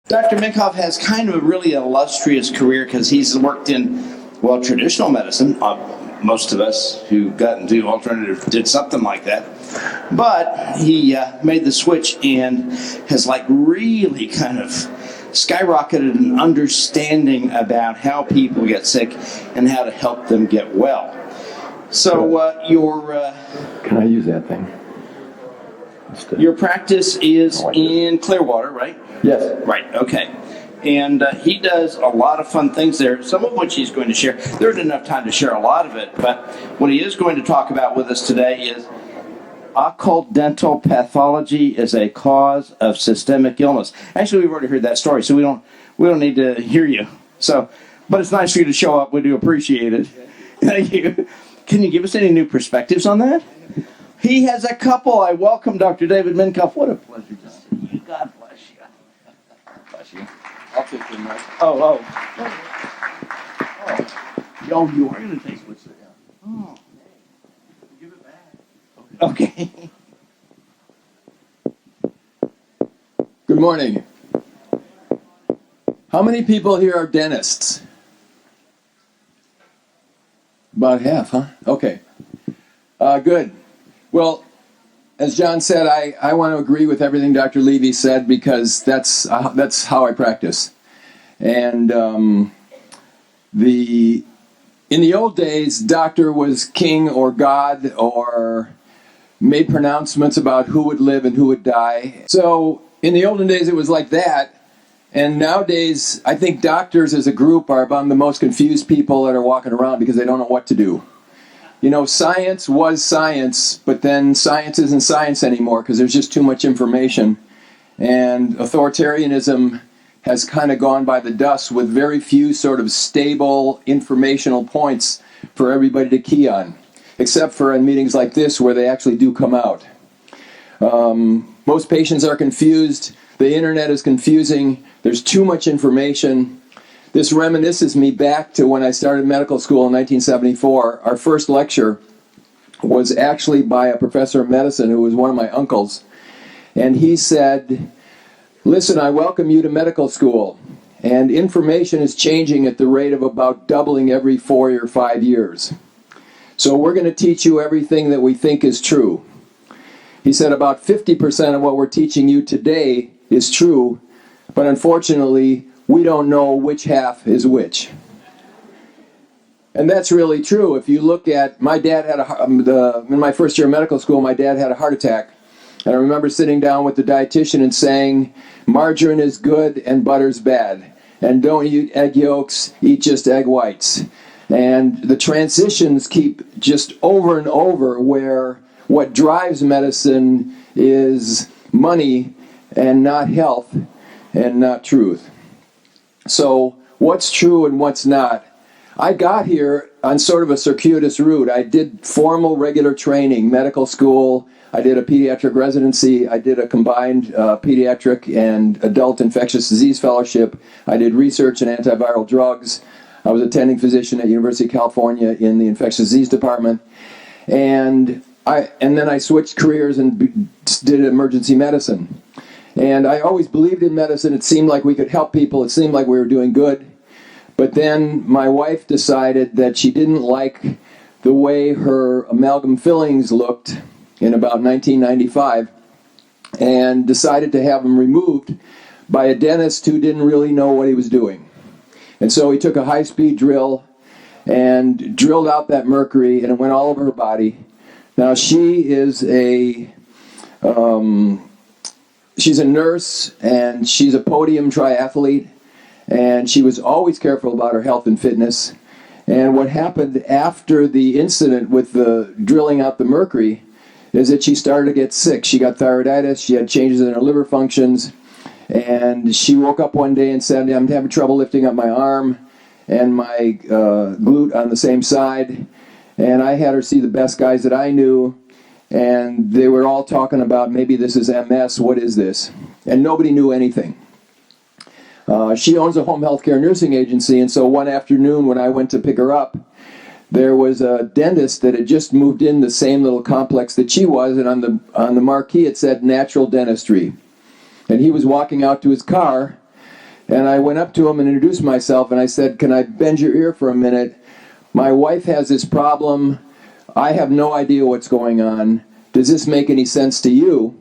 Dr. Minkoff has kind of a really illustrious career because he's worked in, well, traditional medicine. Most of us who got into alternative did something like that. But he made the switch and has really kind of skyrocketed an understanding about how people get sick and how to help them get well. So Can I use that thing? Your practice is in Clearwater, right? Yes. Right, okay. And he does a lot of fun things there, some of which he's going to share. There isn't enough time to share a lot of it, but what he is going to talk about with us today is occult dental pathology is a cause of systemic illness. Actually, we've already heard that story, so we don't need to hear you. So, but it's nice for you to show up. We do appreciate it. Thank you. Can you give us any new perspectives on that? He has a couple. I welcome Dr. David Minkoff. What a pleasure to see you. God bless you. Bless you. I'll take your mic. Oh, you are going to take what's there. Oh, give it back. Okay. Good morning. How many people here are dentists? About half, huh? Okay. Good. Well, as John said, I want to agree with everything Dr. Levy said because that's how I practice. And in the old days, doctor was king or god or made pronouncements about who would live and who would die. So in the olden days, it was like that. And nowadays, I think doctors as a group are among the most confused people that are walking around because they don't know what to do. You know, science was science, but then science isn't science anymore because there's just too much information. And authoritarianism has kind of gone by the dust with very few sort of stable informational points for everybody to key on, except for in meetings like this where they actually do come out. Most patients are confused. The internet is confusing. There's too much information. This reminisces me back to when I started medical school in 1974. Our first lecture was actually by a professor of medicine who was one of my uncles. And he said, listen, I welcome you to medical school. And information is changing at the rate of about doubling every 4 or 5 years. So we're going to teach you everything that we think is true. He said about 50% of what we're teaching you today is true, but unfortunately, we don't know which half is which. And that's really true. If you look at, my dad had in my first year of medical school, my dad had a heart attack. And I remember sitting down with the dietitian and saying, margarine is good and butter's bad. And don't eat egg yolks, eat just egg whites. And the transitions keep just over and over where what drives medicine is money and not health and not truth. So what's true and what's not? I got here on sort of a circuitous route. I did formal regular training, medical school. I did a pediatric residency. I did a combined pediatric and adult infectious disease fellowship. I did research in antiviral drugs. I was attending physician at University of California in the infectious disease department. And then I switched careers and did emergency medicine. And I always believed in medicine. It seemed like we could help people. It seemed like we were doing good. But then my wife decided that she didn't like the way her amalgam fillings looked in about 1995 and decided to have them removed by a dentist who didn't really know what he was doing. And so he took a high-speed drill and drilled out that mercury, and it went all over her body. Now she is she's a nurse, and she's a podium triathlete, and she was always careful about her health and fitness. And what happened after the incident with the drilling out the mercury is that she started to get sick. She got thyroiditis, she had changes in her liver functions, and she woke up one day and said, I'm having trouble lifting up my arm and my glute on the same side. And I had her see the best guys that I knew, and they were all talking about maybe this is MS, what is this? And nobody knew anything. She owns a home health care nursing agency, and so one afternoon when I went to pick her up, there was a dentist that had just moved in the same little complex that she was, and on the marquee it said natural dentistry. And he was walking out to his car, And I went up to him and introduced myself, and I said, "Can I bend your ear for a minute? My wife has this problem. I have no idea what's going on. Does this make any sense to you?"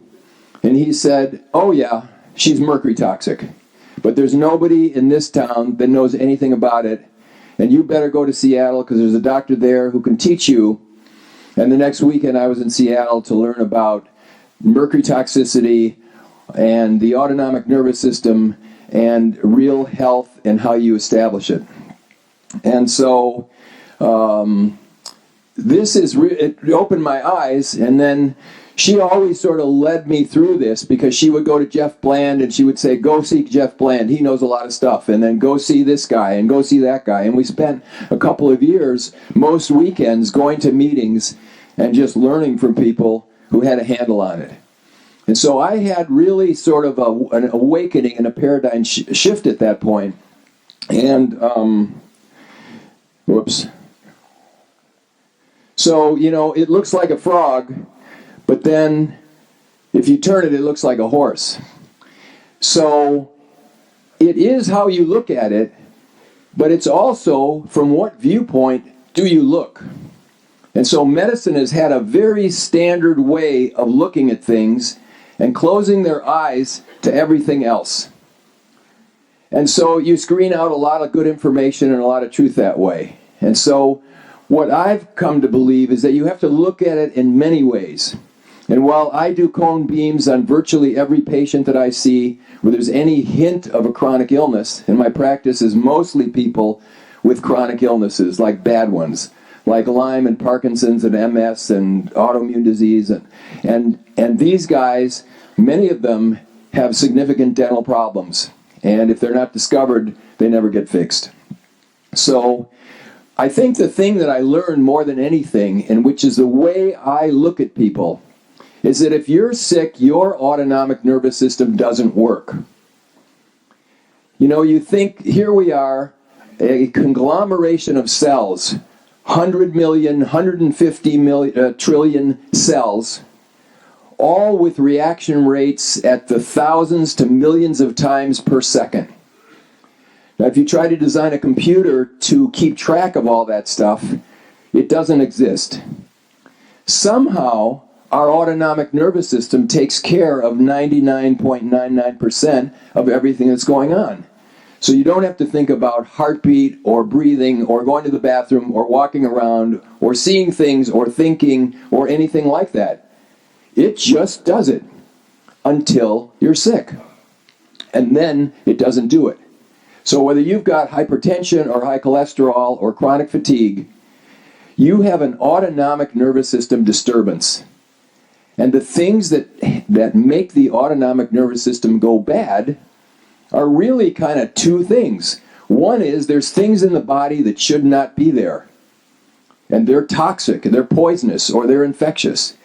And he said, "Oh yeah, she's mercury toxic. But there's nobody in this town that knows anything about it. And you better go to Seattle because there's a doctor there who can teach you." And the next weekend I was in Seattle to learn about mercury toxicity and the autonomic nervous system and real health and how you establish it. And so it opened my eyes, and then she always sort of led me through this because she would go to Jeff Bland and she would say, "Go see Jeff Bland, he knows a lot of stuff," and then go see this guy and go see that guy. And we spent a couple of years, most weekends, going to meetings and just learning from people who had a handle on it. And so I had really sort of an awakening and a paradigm shift at that point. And, So, it looks like a frog, but then if you turn it, it looks like a horse. So it is how you look at it, but it's also from what viewpoint do you look? And so medicine has had a very standard way of looking at things and closing their eyes to everything else. And so you screen out a lot of good information and a lot of truth that way. And so what I've come to believe is that you have to look at it in many ways. And while I do cone beams on virtually every patient that I see where there's any hint of a chronic illness, and my practice is mostly people with chronic illnesses, like bad ones, like Lyme and Parkinson's and MS and autoimmune disease. And these guys, many of them have significant dental problems. And if they're not discovered, they never get fixed. So I think the thing that I learned more than anything, and which is the way I look at people, is that if you're sick, your autonomic nervous system doesn't work. You think, here we are, a conglomeration of cells, 100 million, 150 trillion cells, all with reaction rates at the thousands to millions of times per second. Now, if you try to design a computer to keep track of all that stuff, it doesn't exist. Somehow, our autonomic nervous system takes care of 99.99% of everything that's going on. So you don't have to think about heartbeat or breathing or going to the bathroom or walking around or seeing things or thinking or anything like that. It just does it until you're sick. And then it doesn't do it. So whether you've got hypertension or high cholesterol or chronic fatigue, you have an autonomic nervous system disturbance. And the things that make the autonomic nervous system go bad are really kind of two things. One is there's things in the body that should not be there. And they're toxic, and they're poisonous, or they're infectious.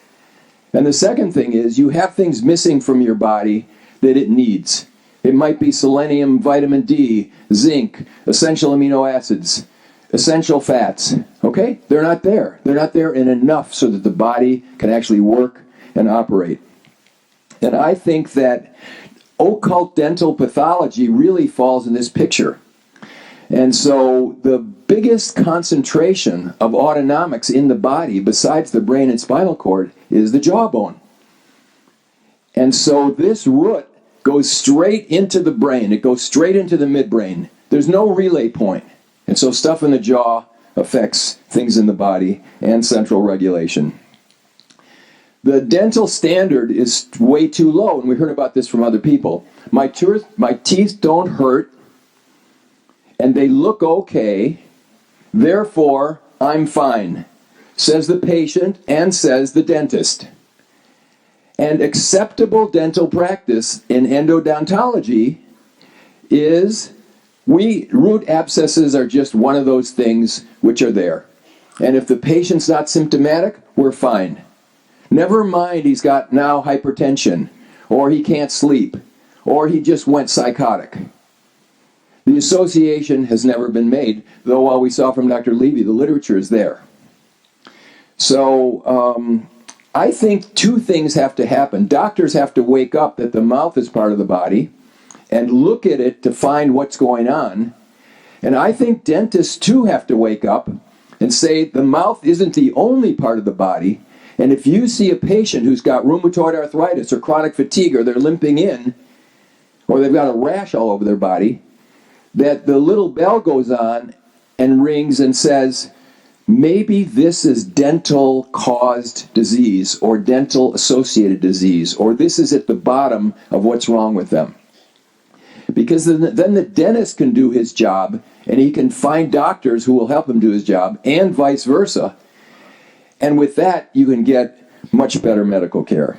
And the second thing is you have things missing from your body that it needs. It might be selenium, vitamin D, zinc, essential amino acids, essential fats. Okay? They're not there. They're not there in enough so that the body can actually work and operate. And I think that occult dental pathology really falls in this picture. And so the biggest concentration of autonomics in the body, besides the brain and spinal cord, is the jawbone. And so this root goes straight into the brain. It goes straight into the midbrain. There's no relay point. And so stuff in the jaw affects things in the body and central regulation. The dental standard is way too low, and we heard about this from other people. My teeth don't hurt, and they look okay, therefore I'm fine, says the patient and says the dentist. And acceptable dental practice in endodontology is root abscesses are just one of those things which are there. And if the patient's not symptomatic, we're fine. Never mind he's got now hypertension, or he can't sleep, or he just went psychotic. The association has never been made, though while we saw from Dr. Levy, the literature is there. So I think two things have to happen. Doctors have to wake up that the mouth is part of the body, and look at it to find what's going on. And I think dentists too have to wake up and say the mouth isn't the only part of the body. And if you see a patient who's got rheumatoid arthritis or chronic fatigue, or they're limping in, or they've got a rash all over their body, that the little bell goes on and rings and says, maybe this is dental caused disease or dental associated disease, or this is at the bottom of what's wrong with them. Because then the dentist can do his job, and he can find doctors who will help him do his job, and vice versa. And with that, you can get much better medical care.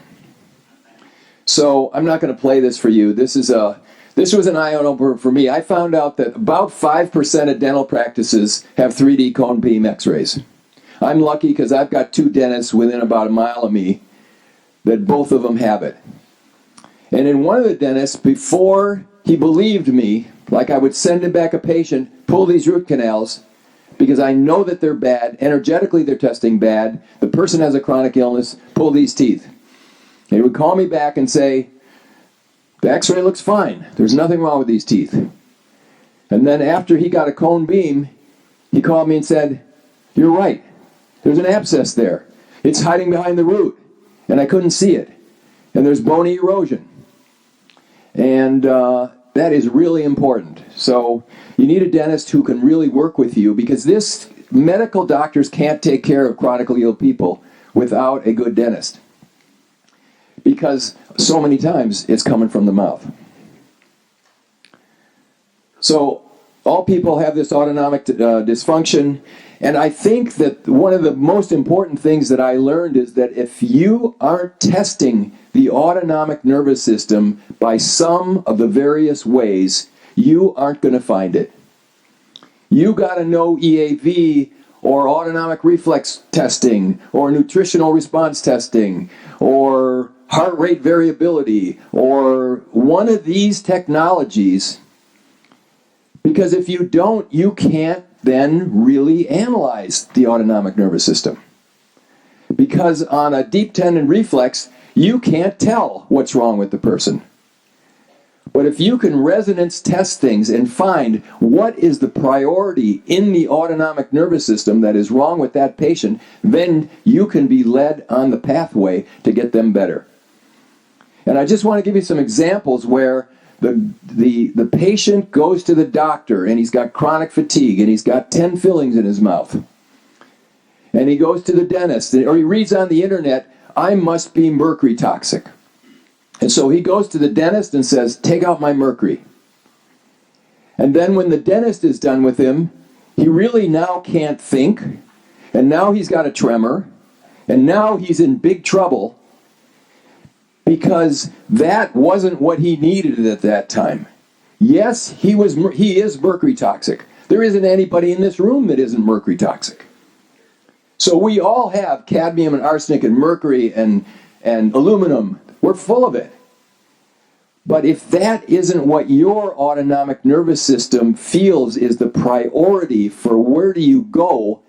So I'm not going to play this for you. This was an eye-opener for me. I found out that about 5% of dental practices have 3D cone beam x-rays. I'm lucky because I've got 2 dentists within about a mile of me that both of them have it. And in one of the dentists, before he believed me, like I would send him back a patient, pull these root canals, because I know that they're bad. Energetically, they're testing bad. The person has a chronic illness. Pull these teeth. And he would call me back and say, the x-ray looks fine. There's nothing wrong with these teeth. And then after he got a cone beam, he called me and said, you're right. There's an abscess there. It's hiding behind the root. And I couldn't see it. And there's bony erosion. And that is really important. So you need a dentist who can really work with you, because medical doctors can't take care of chronically ill people without a good dentist. Because so many times it's coming from the mouth. So all people have this autonomic dysfunction, and I think that one of the most important things that I learned is that if you aren't testing the autonomic nervous system by some of the various ways, you aren't going to find it. You got to know EAV or autonomic reflex testing or nutritional response testing or heart rate variability or one of these technologies, because if you don't, you can't then really analyze the autonomic nervous system. Because on a deep tendon reflex, you can't tell what's wrong with the person. But if you can resonance test things and find what is the priority in the autonomic nervous system that is wrong with that patient, then you can be led on the pathway to get them better. And I just want to give you some examples where the patient goes to the doctor and he's got chronic fatigue and he's got 10 fillings in his mouth. And he goes to the dentist, or he reads on the internet, I must be mercury toxic. And so he goes to the dentist and says, take out my mercury. And then when the dentist is done with him, he really now can't think, and now he's got a tremor, and now he's in big trouble, because that wasn't what he needed at that time. Yes, he is mercury toxic. There isn't anybody in this room that isn't mercury toxic. So we all have cadmium and arsenic and mercury and aluminum. We're full of it. But if that isn't what your autonomic nervous system feels is the priority for where do you go,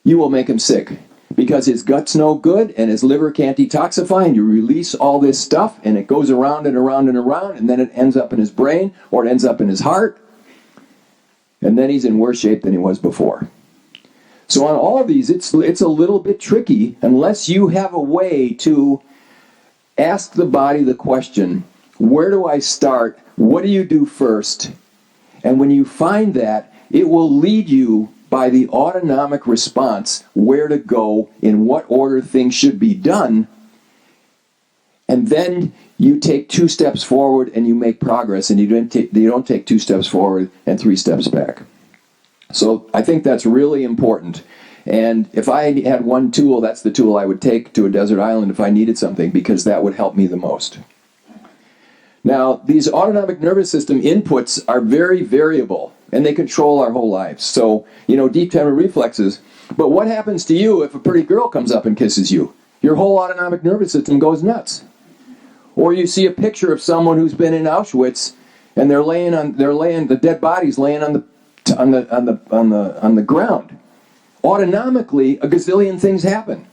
you will make him sick. Because his gut's no good and his liver can't detoxify, and you release all this stuff and it goes around and around and around, and then it ends up in his brain or it ends up in his heart, and then he's in worse shape than he was before. So on all of these, it's a little bit tricky unless you have a way to ask the body the question, where do I start? What do you do first? And when you find that, it will lead you by the autonomic response where to go, in what order things should be done. And then you take 2 steps forward and you make progress, and you don't take 2 steps forward and 3 steps back. So I think that's really important. And if I had one tool, that's the tool I would take to a desert island if I needed something, because that would help me the most. Now, these autonomic nervous system inputs are very variable, and they control our whole lives. So, deep tendon reflexes. But what happens to you if a pretty girl comes up and kisses you? Your whole autonomic nervous system goes nuts. Or you see a picture of someone who's been in Auschwitz, and the dead bodies laying on the ground. Autonomically, a gazillion things happen.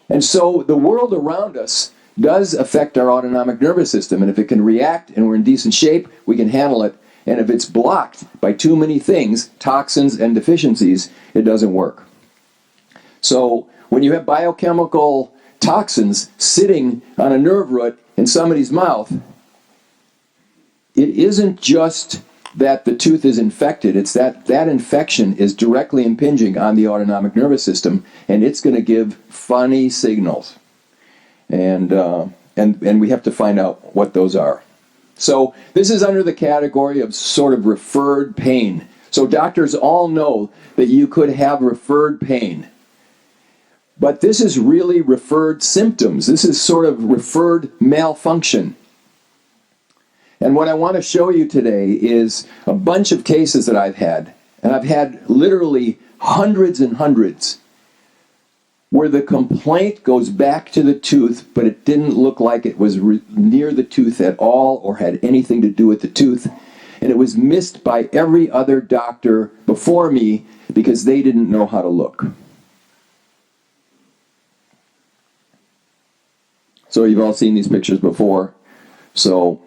And so the world around us does affect our autonomic nervous system. And if it can react and we're in decent shape, we can handle it. And if it's blocked by too many things, toxins and deficiencies, it doesn't work. So when you have biochemical toxins sitting on a nerve root in somebody's mouth, it isn't just that the tooth is infected, it's that that infection is directly impinging on the autonomic nervous system, and it's going to give funny signals. And we have to find out what those are. So this is under the category of sort of referred pain. So doctors all know that you could have referred pain. But this is really referred symptoms. This is sort of referred malfunction. And what I want to show you today is a bunch of cases that I've had. And I've had literally hundreds and hundreds where the complaint goes back to the tooth, but it didn't look like it was near the tooth at all or had anything to do with the tooth. And it was missed by every other doctor before me because they didn't know how to look. So you've all seen these pictures before. So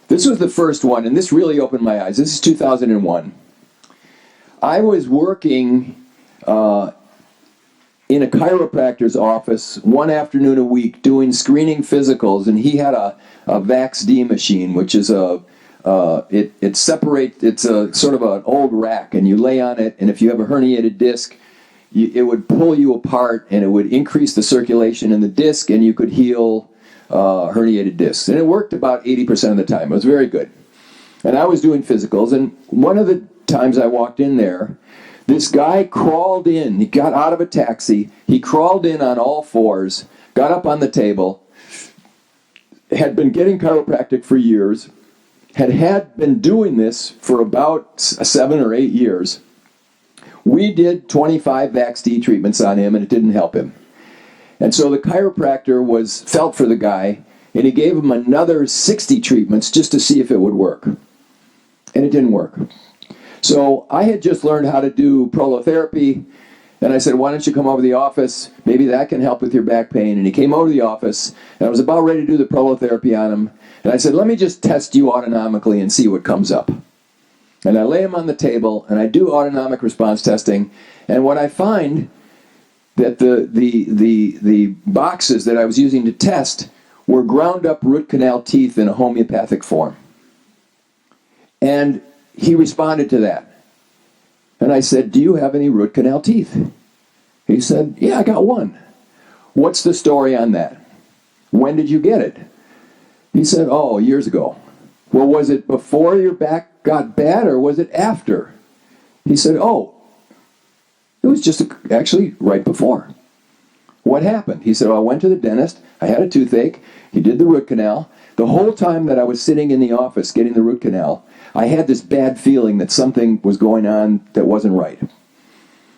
this was the first one, and this really opened my eyes. This is 2001. I was working in a chiropractor's office one afternoon a week doing screening physicals, and he had a VaxD machine, which is it's a sort of an old rack, and you lay on it, and if you have a herniated disc, it would pull you apart, and it would increase the circulation in the disc, and you could heal herniated discs. And it worked about 80% of the time. It was very good. And I was doing physicals, and one of the times I walked in there, this guy crawled in. He got out of a taxi. He crawled in on all fours, got up on the table, had been getting chiropractic for years, had been doing this for about 7 or 8 years. We did 25 VaxD treatments on him, and it didn't help him. And so the chiropractor felt for the guy, and he gave him another 60 treatments just to see if it would work. And it didn't work. So I had just learned how to do prolotherapy, and I said, why don't you come over to the office? Maybe that can help with your back pain. And he came over to the office, and I was about ready to do the prolotherapy on him. And I said, let me just test you autonomically and see what comes up. And I lay him on the table, and I do autonomic response testing. And what I find that the boxes that I was using to test were ground up root canal teeth in a homeopathic form. And he responded to that. And I said, do you have any root canal teeth? He said, yeah, I got one. What's the story on that? When did you get it? He said, oh, years ago. Well, was it before your back got bad or was it after? He said, oh, it was just actually right before. What happened? He said, well, I went to the dentist. I had a toothache. He did the root canal. The whole time that I was sitting in the office getting the root canal, I had this bad feeling that something was going on that wasn't right.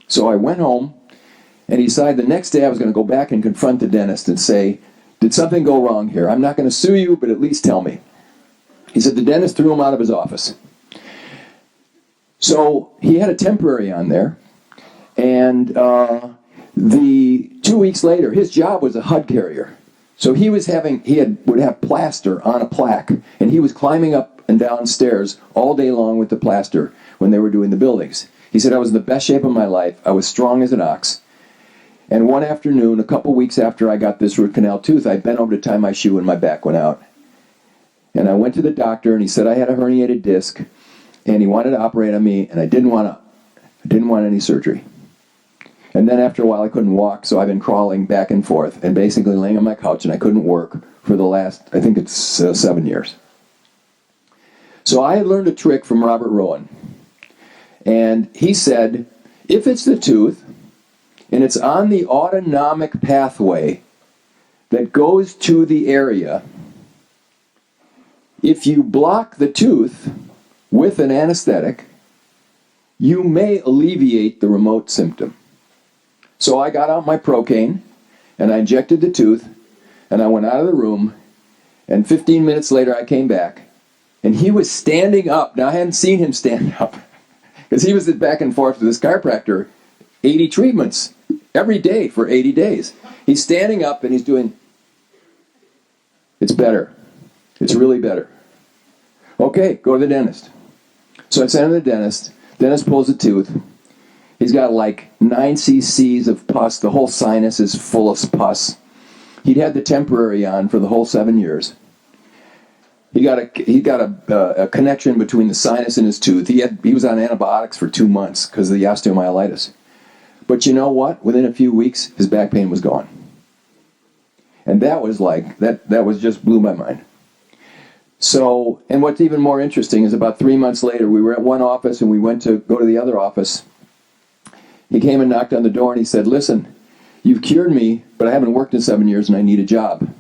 So I went home and decided the next day I was going to go back and confront the dentist and say, did something go wrong here? I'm not going to sue you, but at least tell me. He said the dentist threw him out of his office. So he had a temporary on there, and 2 weeks later, his job was a HUD carrier. So would have plaster on a plaque, and he was climbing up and down stairs all day long with the plaster when they were doing the buildings. He said, I was in the best shape of my life. I was strong as an ox. And one afternoon, a couple weeks after I got this root canal tooth, I bent over to tie my shoe and my back went out. And I went to the doctor, and he said I had a herniated disc, and he wanted to operate on me, and I didn't want any surgery. And then after a while, I couldn't walk, so I've been crawling back and forth and basically laying on my couch, and I couldn't work for the last, I think it's 7 years. So I had learned a trick from Robert Rowan. And he said, if it's the tooth, and it's on the autonomic pathway that goes to the area, if you block the tooth with an anesthetic, you may alleviate the remote symptom. So I got out my Procaine, and I injected the tooth, and I went out of the room, and 15 minutes later I came back, and he was standing up. Now I hadn't seen him stand up, because he was back and forth with this chiropractor, 80 treatments every day for 80 days. He's standing up, and he's doing, It's better. It's really better. Okay, go to the dentist. So I sent him to the dentist. Dentist pulls a tooth. He's got like 9 cc's of pus. The whole sinus is full of pus. He'd had the temporary on for the whole 7 years. He got a connection between the sinus and his tooth. He was on antibiotics for 2 months because of the osteomyelitis. But you know what? Within a few weeks, his back pain was gone. And that was like, that was just blew my mind. So, and what's even more interesting is about 3 months later, we were at one office and we went to go to the other office. He came and knocked on the door and he said, listen, you've cured me, but I haven't worked in 7 years and I need a job.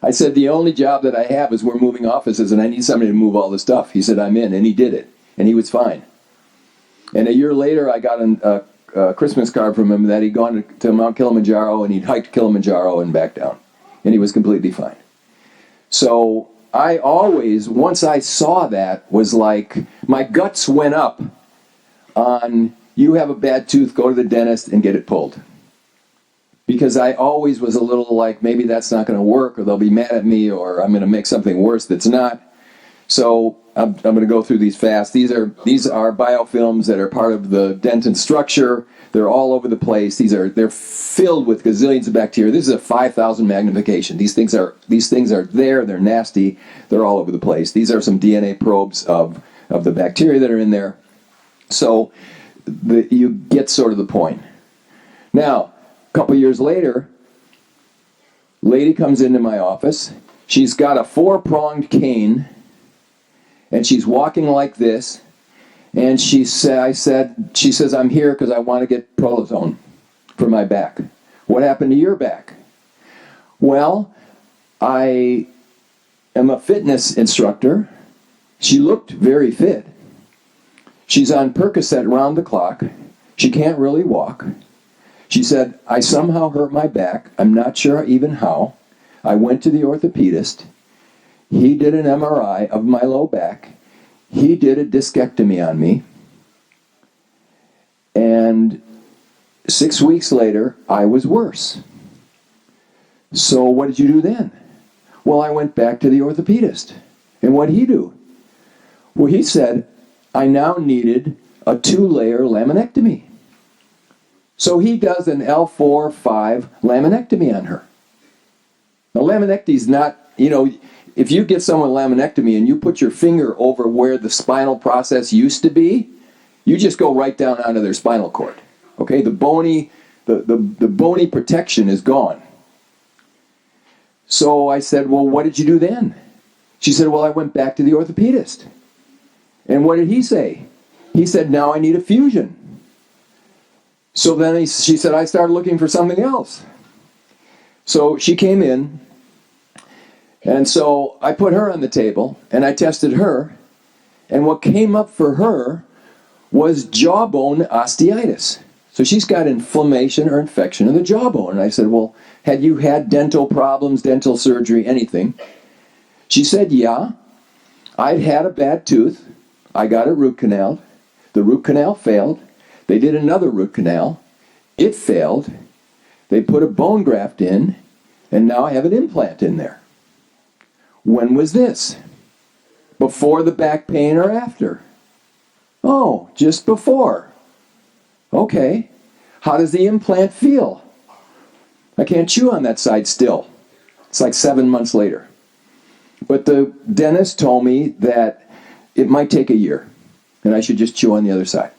I said, the only job that I have is we're moving offices and I need somebody to move all the stuff. He said, I'm in, and he did it, and he was fine. And a year later, I got a Christmas card from him that he'd gone to Mount Kilimanjaro and he'd hiked Kilimanjaro and back down, and he was completely fine. So I always, once I saw that, was like, my guts went up on, you have a bad tooth, go to the dentist and get it pulled. Because I always was a little like, maybe that's not going to work, or they'll be mad at me, or I'm going to make something worse that's not. So I'm going to go through these fast. These are biofilms that are part of the dentin structure. They're all over the place. They're filled with gazillions of bacteria. This is a 5,000 magnification. These things are there. They're nasty. They're all over the place. These are some DNA probes of the bacteria that are in there. So you get sort of the point. Now, a couple years later, lady comes into my office. She's got a 4-pronged cane, and she's walking like this. And she says, I'm here because I want to get prolozone for my back. What happened to your back? Well, I am a fitness instructor. She looked very fit. She's on Percocet round the clock. She can't really walk. She said, I somehow hurt my back. I'm not sure even how. I went to the orthopedist. He did an MRI of my low back. He did a discectomy on me. And 6 weeks later, I was worse. So what did you do then? Well, I went back to the orthopedist. And what did he do? Well, he said, I now needed a 2-layer laminectomy. So he does an L4-5 laminectomy on her. Now, laminectomy is not, if you get someone laminectomy and you put your finger over where the spinal process used to be, you just go right down onto their spinal cord. Okay, the bony protection is gone. So I said, well, what did you do then? She said, well, I went back to the orthopedist. And what did he say? He said, now I need a fusion. So then she said, I started looking for something else. So she came in, and so I put her on the table, and I tested her, and what came up for her was jawbone osteitis. So she's got inflammation or infection of the jawbone. And I said, well, had you had dental problems, dental surgery, anything? She said, yeah. I'd had a bad tooth. I got a root canal. The root canal failed. They did another root canal. It failed. They put a bone graft in, and now I have an implant in there. When was this? Before the back pain or after? Oh, just before. Okay. How does the implant feel? I can't chew on that side still. It's like 7 months later. But the dentist told me that it might take a year, and I should just chew on the other side.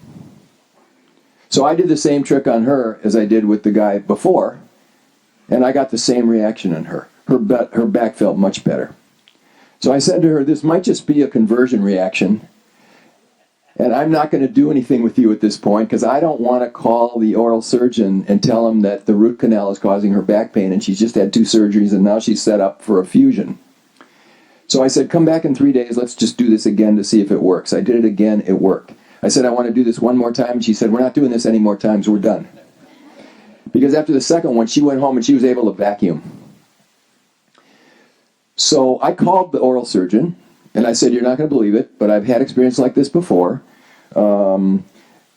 So I did the same trick on her as I did with the guy before, and I got the same reaction on her. Her back felt much better. So I said to her, this might just be a conversion reaction, and I'm not going to do anything with you at this point because I don't want to call the oral surgeon and tell him that the root canal is causing her back pain and she's just had 2 surgeries and now she's set up for a fusion. So I said, come back in 3 days, let's just do this again to see if it works. I did it again, it worked. I said, I want to do this one more time. And she said, we're not doing this any more times, we're done. Because after the second one, she went home and she was able to vacuum. So I called the oral surgeon, and I said, you're not going to believe it, but I've had experience like this before.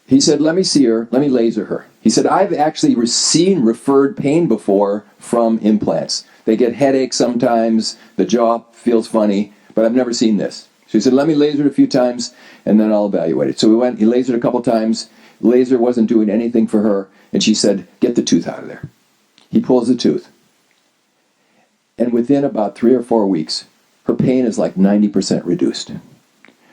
He said, let me see her, let me laser her. He said, I've actually seen referred pain before from implants. They get headaches sometimes, the jaw feels funny, but I've never seen this. So he said, let me laser it a few times, and then I'll evaluate it. So we went, he lasered a couple times, laser wasn't doing anything for her, and she said, get the tooth out of there. He pulls the tooth. And within about 3 or 4 weeks, her pain is like 90% reduced.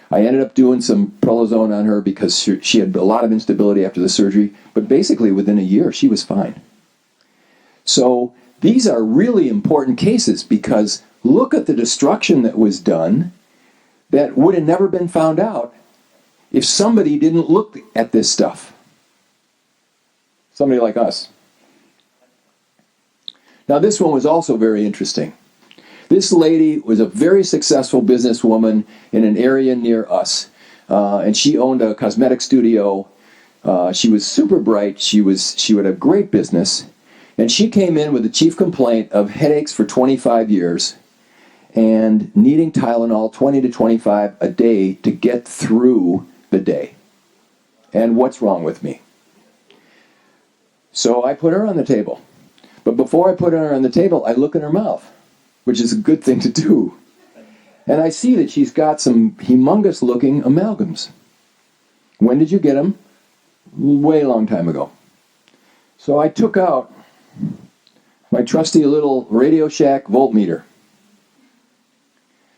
I ended up doing some prolozone on her because she had a lot of instability after the surgery, but basically within a year, she was fine. So these are really important cases because look at the destruction that was done that would have never been found out if somebody didn't look at this stuff. Somebody like us. Now this one was also very interesting. This lady was a very successful businesswoman in an area near us, and she owned a cosmetic studio. She was super bright. She had a great business, and she came in with the chief complaint of headaches for 25 years and needing Tylenol 20 to 25 a day to get through the day. And what's wrong with me? So I put her on the table. But before I put her on the table, I look in her mouth, which is a good thing to do. And I see that she's got some humongous looking amalgams. When did you get them? Way long time ago. So I took out my trusty little Radio Shack voltmeter.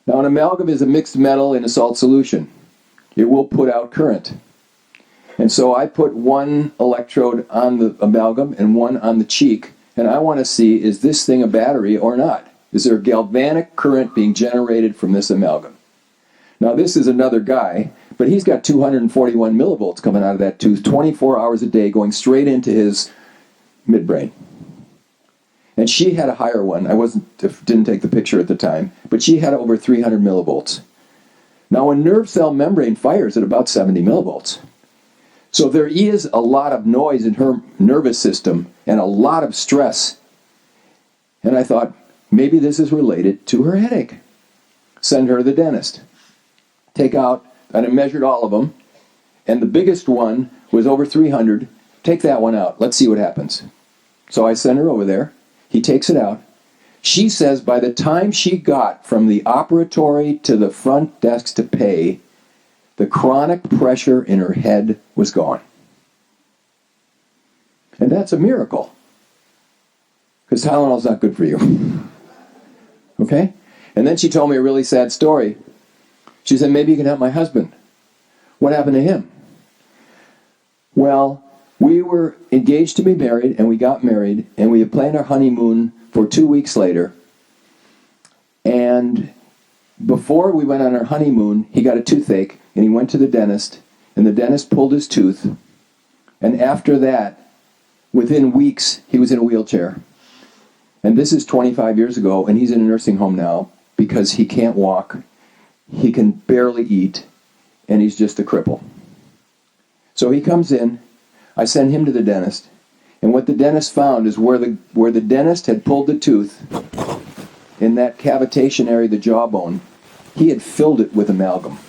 Now an amalgam is a mixed metal in a salt solution. It will put out current. And so I put one electrode on the amalgam and one on the cheek, and I want to see, is this thing a battery or not? Is there a galvanic current being generated from this amalgam? Now this is another guy, but he's got 241 millivolts coming out of that tooth 24 hours a day going straight into his midbrain. And she had a higher one. I didn't take the picture at the time, but she had over 300 millivolts. Now a nerve cell membrane fires at about 70 millivolts. So there is a lot of noise in her nervous system and a lot of stress. And I thought, maybe this is related to her headache. Send her to the dentist. Take out, and I measured all of them, and the biggest one was over 300. Take that one out. Let's see what happens. So I send her over there. He takes it out. She says by the time she got from the operatory to the front desk to pay, the chronic pressure in her head was gone. And that's a miracle. Because Tylenol's not good for you. Okay? And then she told me a really sad story. She said, maybe you can help my husband. What happened to him? Well, we were engaged to be married, and we got married, and we had planned our honeymoon for 2 weeks later. And before we went on our honeymoon, he got a toothache, and he went to the dentist, and the dentist pulled his tooth. And after that, within weeks, he was in a wheelchair. And this is 25 years ago, and he's in a nursing home now because he can't walk, he can barely eat, and he's just a cripple. So he comes in, I send him to the dentist, and what the dentist found is where the dentist had pulled the tooth, in that cavitation area, the jawbone, he had filled it with amalgam.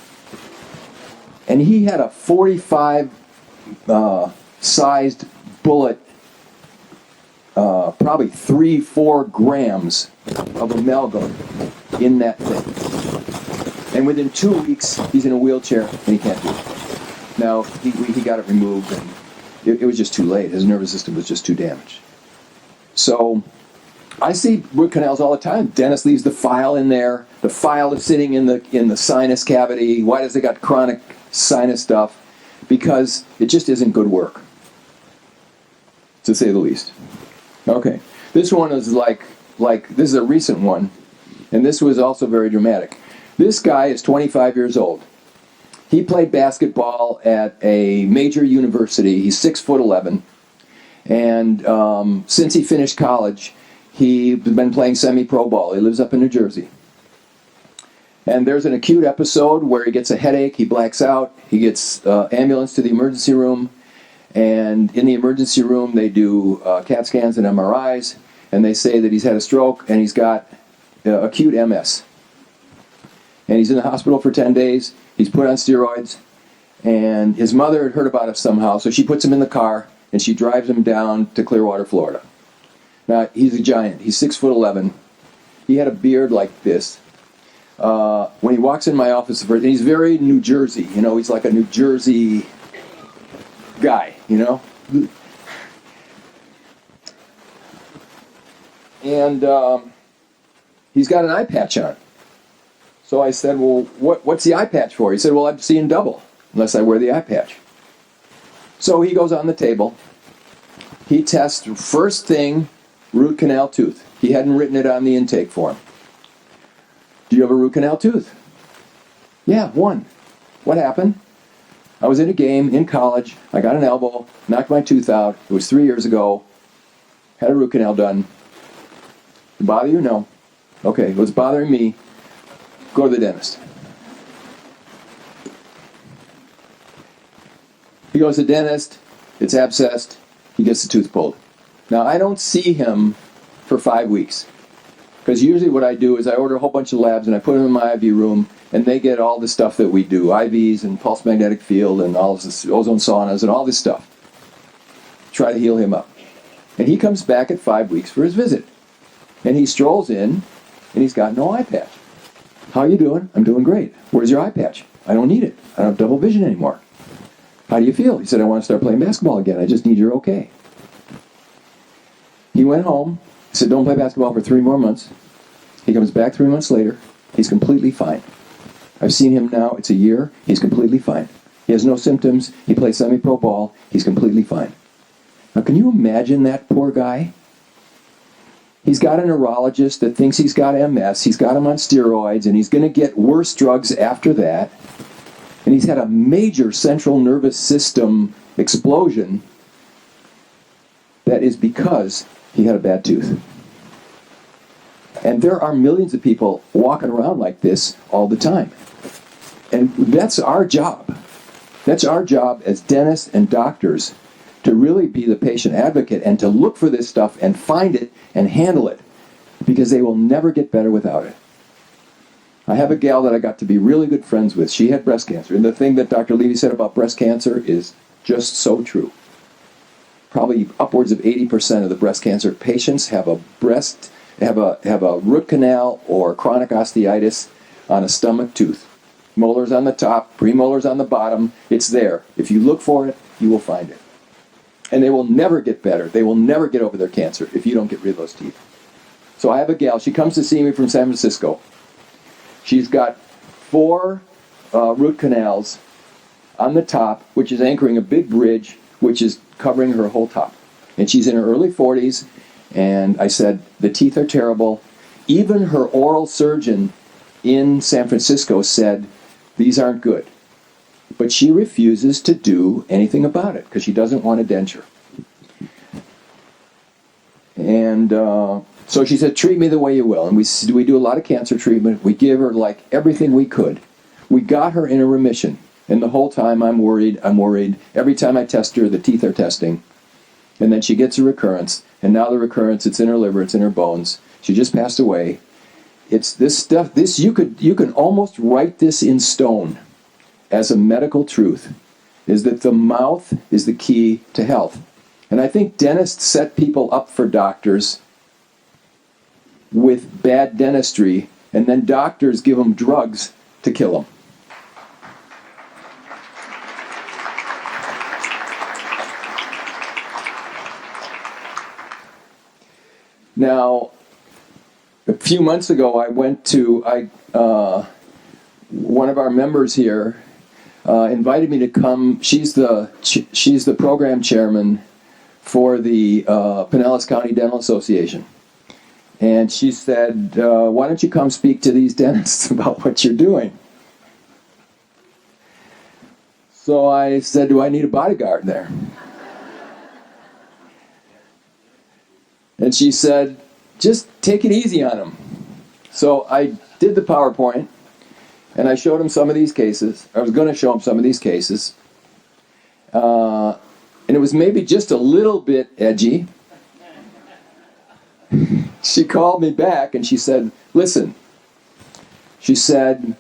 And he had a 45 sized bullet, probably 3-4 grams of amalgam in that thing. And within 2 weeks, he's in a wheelchair and he can't do it. Now, he got it removed, and it was just too late. His nervous system was just too damaged. So I see root canals all the time. Dentist leaves the file in there. The file is sitting in the sinus cavity. Why does it got chronic sinus stuff? Because it just isn't good work, to say the least. Okay, this one is like this is a recent one, and this was also very dramatic. This guy is 25 years old. He played basketball at a major university. He's 6'11", and since he finished college, he's been playing semi-pro ball. He lives up in New Jersey. And there's an acute episode where he gets a headache, he blacks out, he gets ambulance to the emergency room, and in the emergency room they do CAT scans and MRIs, and they say that he's had a stroke and he's got acute MS. And he's in the hospital for 10 days, he's put on steroids, and his mother had heard about it somehow, so she puts him in the car, and she drives him down to Clearwater, Florida. Now, he's a giant. He's 6'11". He had a beard like this. When he walks in my office, he's very New Jersey. He's like a New Jersey guy, And he's got an eye patch on. So I said, well, what's the eye patch for? He said, well, I'm seeing double unless I wear the eye patch. So he goes on the table. He tests first thing, root canal tooth. He hadn't written it on the intake form. Do you have a root canal tooth? Yeah, one. What happened? I was in a game in college. I got an elbow, knocked my tooth out. It was 3 years ago. Had a root canal done. Did it bother you? No. Okay, it was bothering me. Go to the dentist. He goes to the dentist. It's abscessed. He gets the tooth pulled. Now, I don't see him for 5 weeks. Because usually what I do is I order a whole bunch of labs and I put them in my IV room and they get all the stuff that we do. IVs and pulse magnetic field and all this ozone saunas and all this stuff. Try to heal him up. And he comes back at 5 weeks for his visit. And he strolls in and he's got no eye patch. How are you doing? I'm doing great. Where's your eye patch? I don't need it. I don't have double vision anymore. How do you feel? He said, I want to start playing basketball again. I just need your okay. He went home. He said, don't play basketball for 3 more months. He comes back 3 months later. He's completely fine. I've seen him now. It's a year. He's completely fine. He has no symptoms. He plays semi-pro ball. He's completely fine. Now, can you imagine that poor guy? He's got a neurologist that thinks he's got MS. He's got him on steroids, and he's going to get worse drugs after that. And he's had a major central nervous system explosion that is because he had a bad tooth. And there are millions of people walking around like this all the time. And that's our job. That's our job as dentists and doctors to really be the patient advocate and to look for this stuff and find it and handle it, because they will never get better without it. I have a gal that I got to be really good friends with. She had breast cancer. And the thing that Dr. Levy said about breast cancer is just so true. Probably upwards of 80% of the breast cancer patients have a root canal or chronic osteitis on a stomach tooth. Molars on the top, premolars on the bottom. It's there. If you look for it, you will find it. And they will never get better. They will never get over their cancer if you don't get rid of those teeth. So I have a gal. She comes to see me from San Francisco. She's got 4 root canals on the top, which is anchoring a big bridge, which is covering her whole top. And she's in her early 40s, and I said, the teeth are terrible. Even her oral surgeon in San Francisco said, these aren't good. But she refuses to do anything about it, because she doesn't want a denture. And so she said, treat me the way you will. And we do a lot of cancer treatment. We give her like everything we could. We got her in a remission. And the whole time I'm worried. Every time I test her, the teeth are testing. And then she gets a recurrence. And now the recurrence, it's in her liver, it's in her bones. She just passed away. It's this stuff, you can almost write this in stone as a medical truth, is that the mouth is the key to health. And I think dentists set people up for doctors with bad dentistry, and then doctors give them drugs to kill them. Now, a few months ago, I went to, one of our members here invited me to come. She's the program chairman for the Pinellas County Dental Association. And she said, why don't you come speak to these dentists about what you're doing? So I said, do I need a bodyguard there? And she said, just take it easy on them. So I did the PowerPoint, and I showed him some of these cases. I was going to show him some of these cases. And it was maybe just a little bit edgy. She called me back, and she said, listen, she said,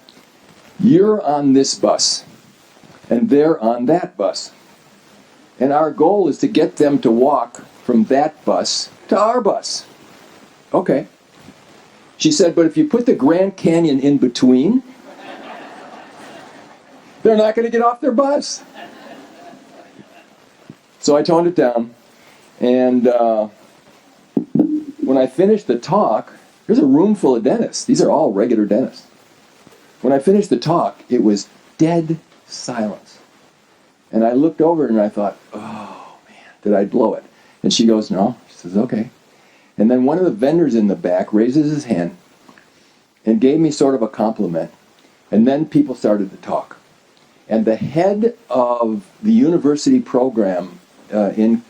you're on this bus, and they're on that bus. And our goal is to get them to walk from that bus to our bus. Okay. She said, but if you put the Grand Canyon in between, they're not going to get off their bus. So I toned it down. And when I finished the talk, there's a room full of dentists. These are all regular dentists. When I finished the talk, it was dead silence. And I looked over and I thought, oh, man, did I blow it? And she goes, no. She says, okay. And then one of the vendors in the back raises his hand and gave me sort of a compliment. And then people started to talk. And the head of the university program in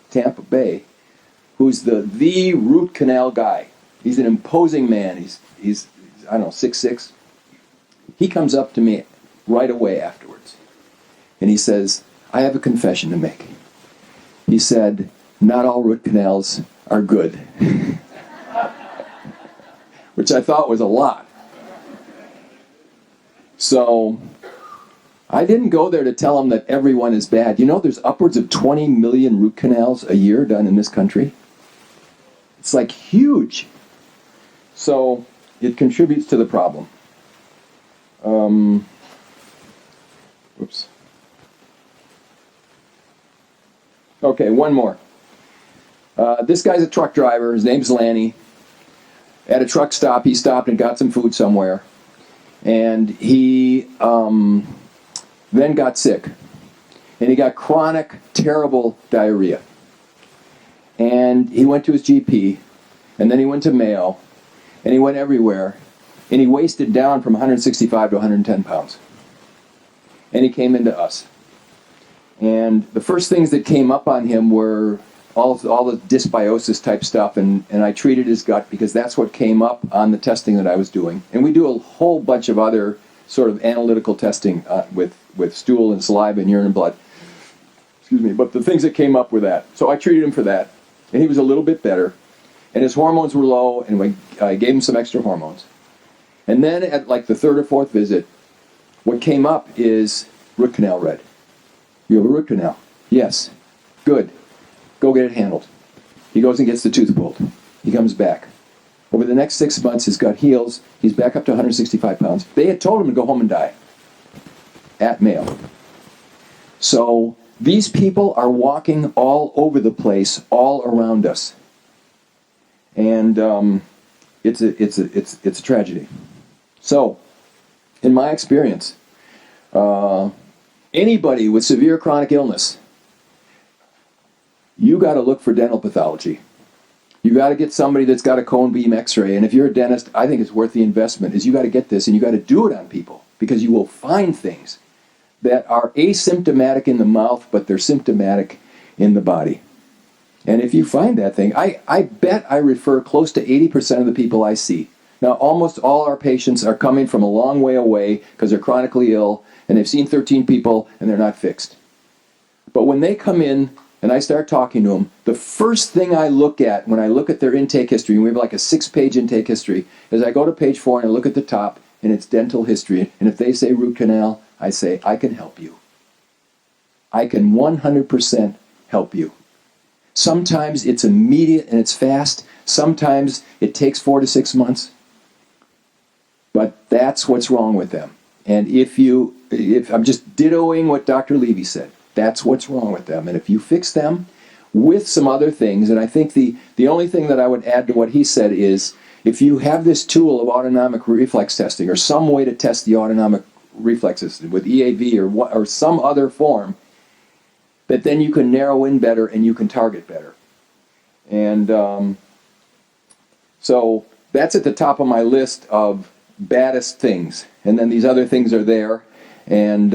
Tampa Bay, who's the root canal guy, he's an imposing man. He's I don't know, 6'6". He comes up to me right away afterwards. And he says, I have a confession to make. He said, not all root canals are good. Which I thought was a lot. So I didn't go there to tell him that everyone is bad. You know, there's upwards of 20 million root canals a year done in this country. It's like huge. So it contributes to the problem. Whoops. Okay, one more. This guy's a truck driver. His name's Lanny. At a truck stop, he stopped and got some food somewhere. And he then got sick. And he got chronic, terrible diarrhea. And he went to his GP. And then he went to Mayo. And he went everywhere. And he wasted down from 165 to 110 pounds. And he came into us. And the first things that came up on him were all the dysbiosis type stuff, and I treated his gut because that's what came up on the testing that I was doing. And we do a whole bunch of other sort of analytical testing with stool and saliva and urine and blood. Excuse me, but the things that came up were that. So I treated him for that, and he was a little bit better. And his hormones were low, and I gave him some extra hormones. And then at like the third or fourth visit, what came up is root canal red. You have a root canal? Yes. Good. Go get it handled. He goes and gets the tooth pulled. He comes back. Over the next 6 months, his gut heals. He's back up to 165 pounds. They had told him to go home and die at Mayo. So these people are walking all over the place, all around us. And it's a tragedy. So, in my experience, anybody with severe chronic illness, you got to look for dental pathology. You got to get somebody that's got a cone beam x-ray. And if you're a dentist, I think it's worth the investment, is you got to get this and you got to do it on people, because you will find things that are asymptomatic in the mouth, but they're symptomatic in the body. And if you find that thing, I bet I refer close to 80% of the people I see. Now, almost all our patients are coming from a long way away because they're chronically ill, and they've seen 13 people, and they're not fixed. But when they come in, and I start talking to them, the first thing I look at when I look at their intake history, and we have like a 6-page intake history, is I go to page 4 and I look at the top, and it's dental history. And if they say root canal, I say, I can help you. I can 100% help you. Sometimes it's immediate and it's fast. Sometimes it takes 4 to 6 months. But that's what's wrong with them. And if I'm just dittoing what Dr. Levy said, that's what's wrong with them. And if you fix them with some other things, and I think the only thing that I would add to what he said is, if you have this tool of autonomic reflex testing, or some way to test the autonomic reflexes with EAV or some other form, that then you can narrow in better and you can target better. And so that's at the top of my list of baddest things. And then these other things are there, and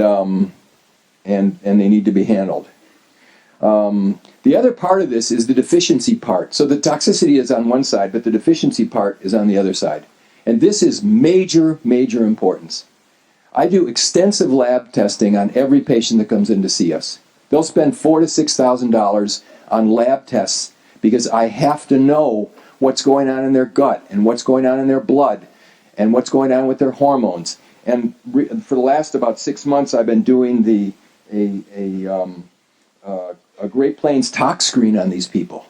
they need to be handled. The other part of this is the deficiency part. So the toxicity is on one side, but the deficiency part is on the other side. And this is major, major importance. I do extensive lab testing on every patient that comes in to see us. They'll spend $4,000 to $6,000 on lab tests because I have to know what's going on in their gut and what's going on in their blood and what's going on with their hormones. And for the last about 6 months, I've been doing a Great Plains tox screen on these people.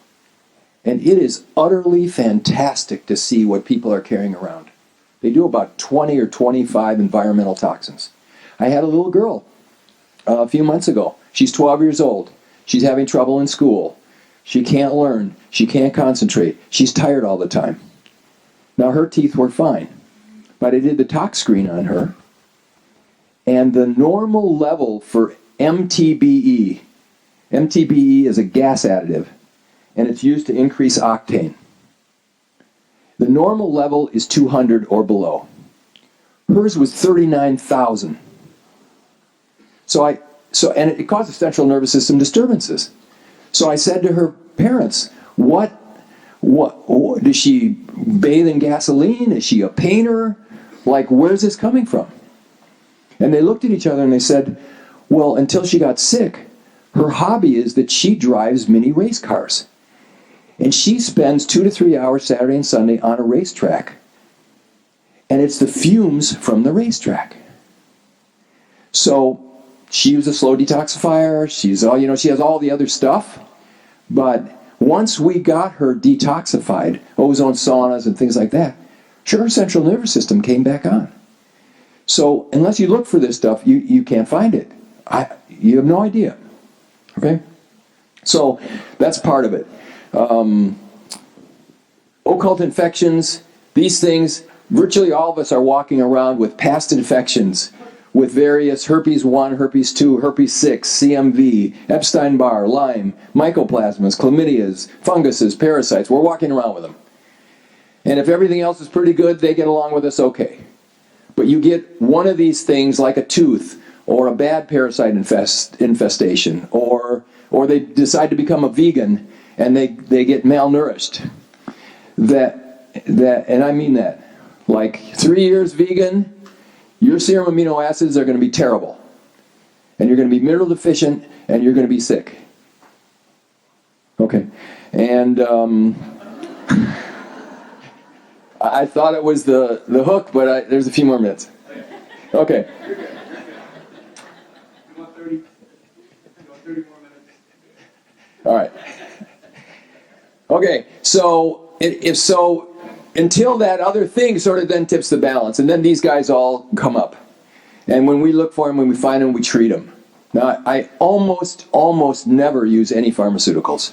And it is utterly fantastic to see what people are carrying around. They do about 20 or 25 environmental toxins. I had a little girl a few months ago. She's 12 years old. She's having trouble in school. She can't learn. She can't concentrate. She's tired all the time. Now, her teeth were fine, but I did the tox screen on her, and the normal level for MTBE is a gas additive, and it's used to increase octane. The normal level is 200 or below. Hers was 39,000. And it causes central nervous system disturbances. So I said to her parents, what does she bathe in gasoline? Is she a painter? Like, where's this coming from? And they looked at each other and they said, well, until she got sick, her hobby is that she drives mini race cars. And she spends 2 to 3 hours Saturday and Sunday on a racetrack. And it's the fumes from the racetrack. So she used a slow detoxifier. She has all the other stuff. But once we got her detoxified, ozone saunas and things like that, her central nervous system came back on. So unless you look for this stuff, you can't find it. You have no idea. Okay? So that's part of it. Occult infections, these things, virtually all of us are walking around with past infections with various herpes 1, herpes 2, herpes 6, CMV, Epstein-Barr, Lyme, mycoplasmas, chlamydias, funguses, parasites. We're walking around with them. And if everything else is pretty good, they get along with us okay. But you get one of these things like a tooth or a bad parasite infestation, or they decide to become a vegan and they get malnourished. And I mean that. Like 3 years vegan, your serum amino acids are going to be terrible. And you're going to be mineral deficient and you're going to be sick. Okay. And I thought it was the hook, but there's a few more minutes. Okay. You want 30 more minutes? All right. Okay, so until that other thing sort of then tips the balance, and then these guys all come up. And when we look for them, when we find them, we treat them. Now, I almost never use any pharmaceuticals.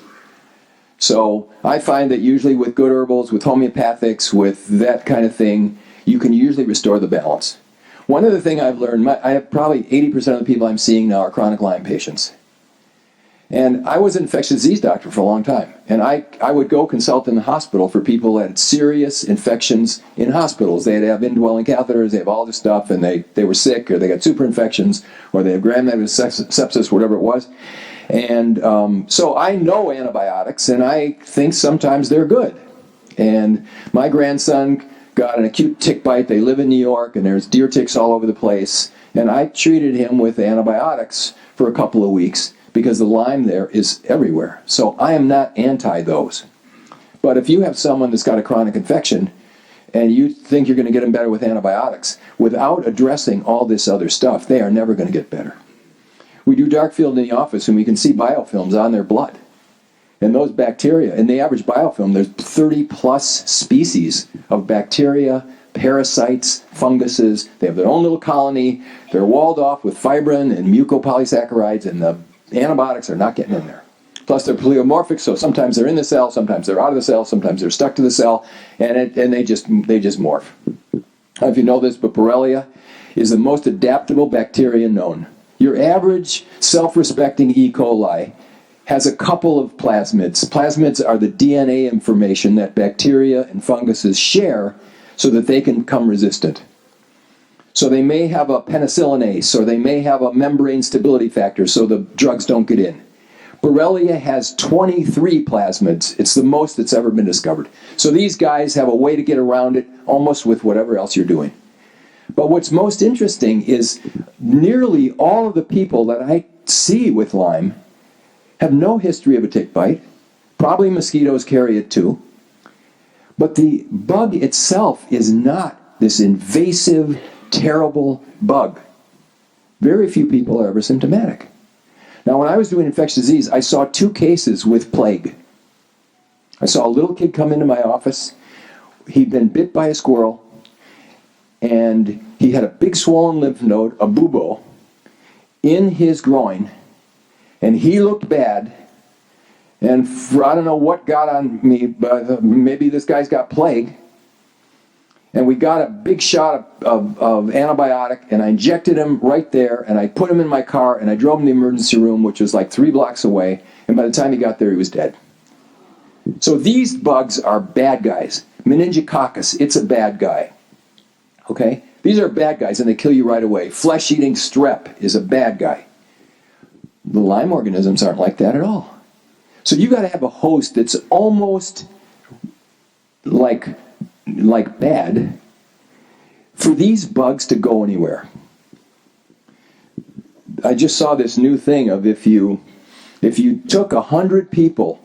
So I find that usually with good herbals, with homeopathics, with that kind of thing, you can usually restore the balance. One other thing I've learned, I have probably 80% of the people I'm seeing now are chronic Lyme patients. And I was an infectious disease doctor for a long time. And I would go consult in the hospital for people that had serious infections in hospitals. They'd have indwelling catheters, they have all this stuff, and they were sick, or they got super infections, or they have gram-negative sepsis, whatever it was. And so I know antibiotics, and I think sometimes they're good. And my grandson got an acute tick bite. They live in New York, and there's deer ticks all over the place. And I treated him with antibiotics for a couple of weeks, because the Lyme there is everywhere. So I am not anti those. But if you have someone that's got a chronic infection and you think you're going to get them better with antibiotics, without addressing all this other stuff, they are never going to get better. We do dark field in the office and we can see biofilms on their blood. And those bacteria, in the average biofilm, there's 30 plus species of bacteria, parasites, funguses. They have their own little colony. They're walled off with fibrin and mucopolysaccharides, and the antibiotics are not getting in there. Plus they're pleomorphic, so sometimes they're in the cell, sometimes they're out of the cell, sometimes they're stuck to the cell, and they just morph. I don't know if you know this, but Borrelia is the most adaptable bacteria known. Your average self-respecting E. coli has a couple of plasmids. Plasmids are the DNA information that bacteria and funguses share so that they can become resistant. So they may have a penicillinase, or they may have a membrane stability factor so the drugs don't get in. Borrelia has 23 plasmids. It's the most that's ever been discovered. So these guys have a way to get around it almost with whatever else you're doing. But what's most interesting is nearly all of the people that I see with Lyme have no history of a tick bite. Probably mosquitoes carry it too. But the bug itself is not this invasive, terrible bug. Very few people are ever symptomatic. Now, when I was doing infectious disease, I saw 2 cases with plague. I saw a little kid come into my office. He'd been bit by a squirrel, and he had a big swollen lymph node, a bubo, in his groin, and he looked bad. And I don't know what got on me, but maybe this guy's got plague. And we got a big shot of antibiotic, and I injected him right there, and I put him in my car, and I drove him to the emergency room, which was like 3 blocks away, and by the time he got there, he was dead. So these bugs are bad guys. Meningococcus, it's a bad guy. Okay? These are bad guys, and they kill you right away. Flesh-eating strep is a bad guy. The Lyme organisms aren't like that at all. So you've got to have a host that's almost like bad for these bugs to go anywhere. I just saw this new thing of if you took 100 people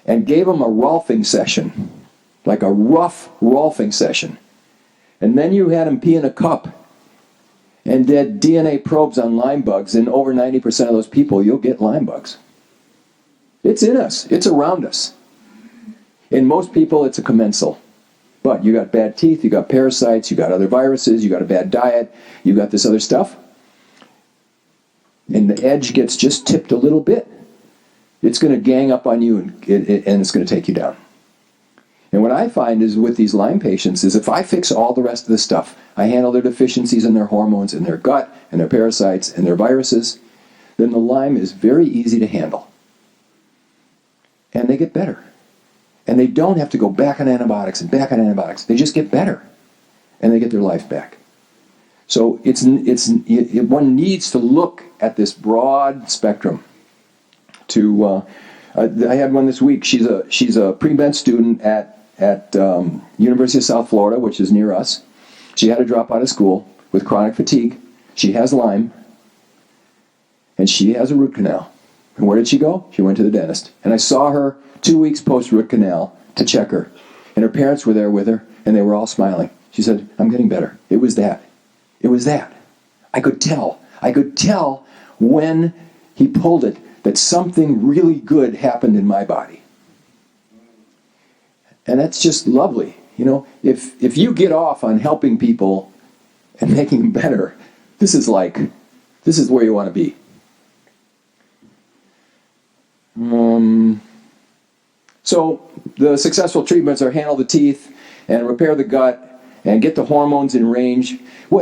and gave them a rolfing session, like a rough rolfing session, and then you had them pee in a cup and did DNA probes on Lyme bugs, and over 90% of those people, you'll get Lyme bugs. It's in us. It's around us. In most people, it's a commensal. But you got bad teeth, you got parasites, you got other viruses, you got a bad diet, you got this other stuff. And the edge gets just tipped a little bit. It's going to gang up on you, and it's going to take you down. And what I find is with these Lyme patients is if I fix all the rest of the stuff, I handle their deficiencies in their hormones, in their gut, and their parasites, and their viruses, then the Lyme is very easy to handle. And they get better. And they don't have to go back on antibiotics and back on antibiotics. They just get better. And they get their life back. So one needs to look at this broad spectrum. I had one this week. She's a pre-med student at University of South Florida, which is near us. She had to drop out of school with chronic fatigue. She has Lyme. And she has a root canal. And where did she go? She went to the dentist. And I saw her 2 weeks post-root canal to check her. And her parents were there with her, and they were all smiling. She said, I'm getting better. It was that. It was that. I could tell. I could tell when he pulled it that something really good happened in my body. And that's just lovely. You know, if you get off on helping people and making them better, this is where you want to be. So the successful treatments are handle the teeth and repair the gut and get the hormones in range.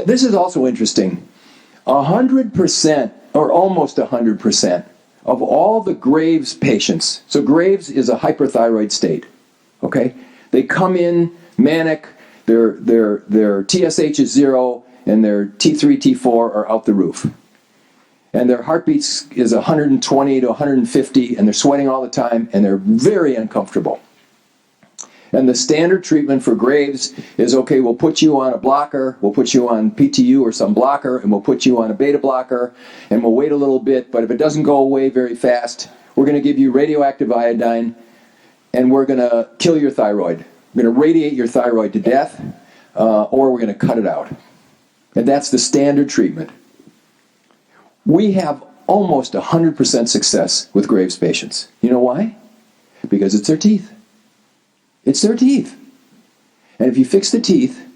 This is also interesting. 100% or almost 100% of all the Graves patients, so Graves is a hyperthyroid state, okay? They come in manic, their TSH is 0 and their T3, T4 are out the roof. And their heartbeats is 120 to 150, and they're sweating all the time, and they're very uncomfortable. And the standard treatment for Graves is, okay, we'll put you on a blocker, we'll put you on PTU or some blocker, and we'll put you on a beta blocker, and we'll wait a little bit, but if it doesn't go away very fast, we're going to give you radioactive iodine, and we're going to kill your thyroid. We're going to radiate your thyroid to death, or we're going to cut it out. And that's the standard treatment. We have almost 100% success with Graves patients. You know why? Because it's their teeth. It's their teeth. And if you fix the teeth,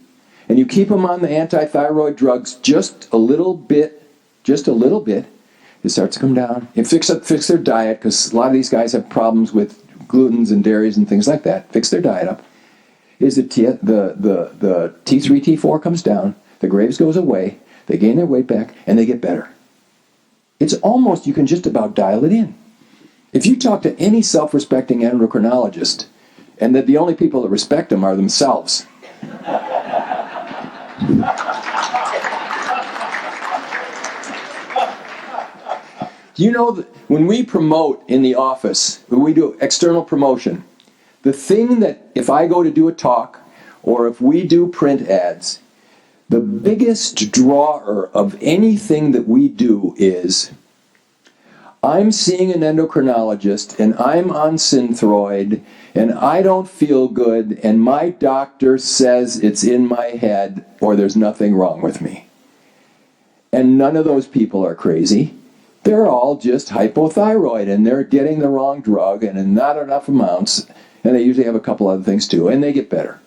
and you keep them on the anti-thyroid drugs just a little bit, it starts to come down. And fix their diet, because a lot of these guys have problems with glutens and dairies and things like that. Fix their diet up. Is the T3, T4 comes down, the Graves goes away, they gain their weight back, and they get better. It's almost, you can just about dial it in. If you talk to any self-respecting endocrinologist, and that the only people that respect them are themselves. You know, that when we promote in the office, when we do external promotion, the thing that if I go to do a talk, or if we do print ads, the biggest drawer of anything that we do is, I'm seeing an endocrinologist, and I'm on Synthroid, and I don't feel good, and my doctor says it's in my head, or there's nothing wrong with me. And none of those people are crazy. they're all just hypothyroid, and they're getting the wrong drug and in not enough amounts, and they usually have a couple other things too, and they get better.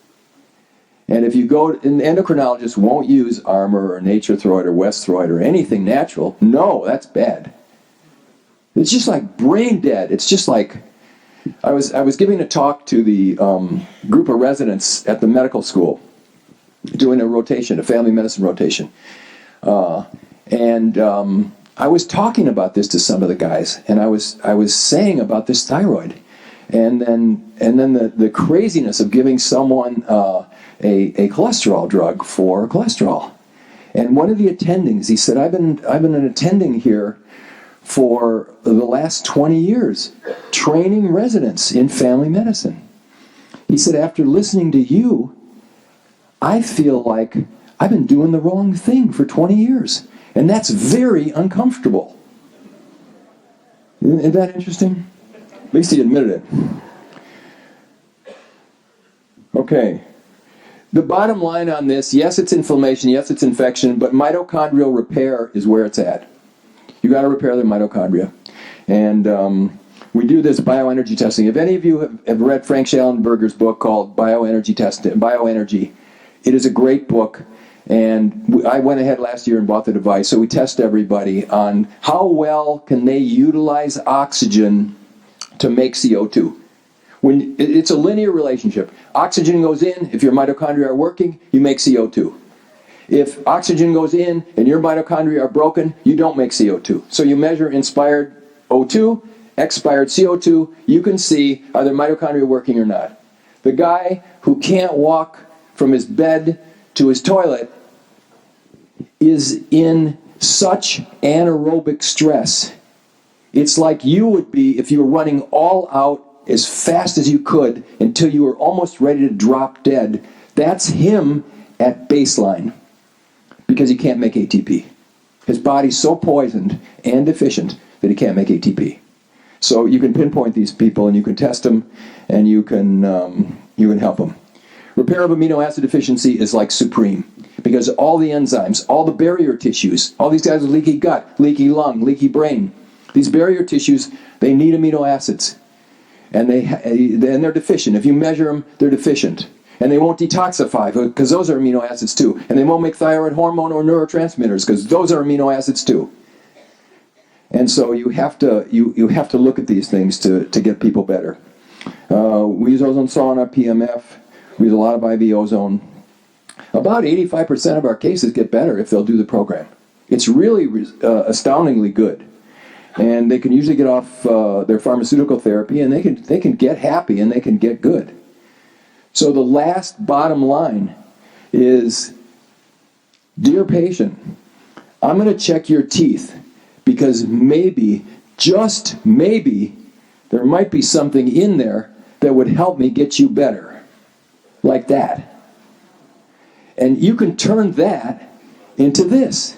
And if you go, an endocrinologist won't use Armour or Nature-Throid or West-Throid or anything natural. No, that's bad. It's just like brain dead. It's just like, I was giving a talk to the group of residents at the medical school, doing a rotation, a family medicine rotation. And I was talking about this to some of the guys, and I was saying about this thyroid. And then the craziness of giving someone a cholesterol drug for cholesterol. And one of the attendings, he said, I've been an attending here for the last 20 years, training residents in family medicine. He said, after listening to you, I feel like I've been doing the wrong thing for 20 years. And that's very uncomfortable. Isn't that interesting? At least he admitted it. Okay. The bottom line on this, yes, it's inflammation, yes, it's infection, but mitochondrial repair is where it's at. You got to repair the mitochondria. And we do this bioenergy testing. If any of you have read Frank Schallenberger's book called Bioenergy, it is a great book. And I went ahead last year and bought the device. So we test everybody on how well can they utilize oxygen to make CO2. When it's a linear relationship. Oxygen goes in, if your mitochondria are working, you make CO2. If oxygen goes in and your mitochondria are broken, you don't make CO2. So you measure inspired O2, expired CO2, you can see are their mitochondria working or not. The guy who can't walk from his bed to his toilet is in such anaerobic stress. It's like you would be if you were running all out as fast as you could until you were almost ready to drop dead. That's him at baseline because he can't make ATP. His body's so poisoned and deficient that he can't make ATP. So you can pinpoint these people and you can test them and you can help them. Repair of amino acid deficiency is like supreme because all the enzymes, all the barrier tissues, all these guys with leaky gut, leaky lung, leaky brain, these barrier tissues, they need amino acids. And they're deficient. If you measure them, they're deficient. And they won't detoxify because those are amino acids too. And they won't make thyroid hormone or neurotransmitters because those are amino acids too. And so you have to look at these things to get people better. We use ozone sauna, PMF. We use a lot of IV ozone. About 85% of our cases get better if they'll do the program. It's really astoundingly good. And they can usually get off their pharmaceutical therapy, and they can get happy and they can get good. So the last bottom line is, dear patient, I'm going to check your teeth because maybe, just maybe, there might be something in there that would help me get you better. Like that. And you can turn that into this.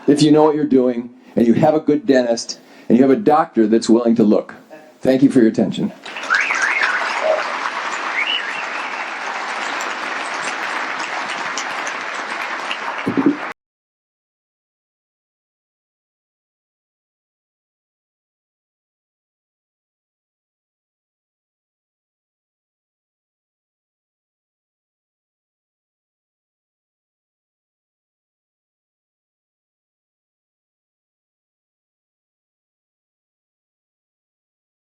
If you know what you're doing, and you have a good dentist, and you have a doctor that's willing to look. Thank you for your attention.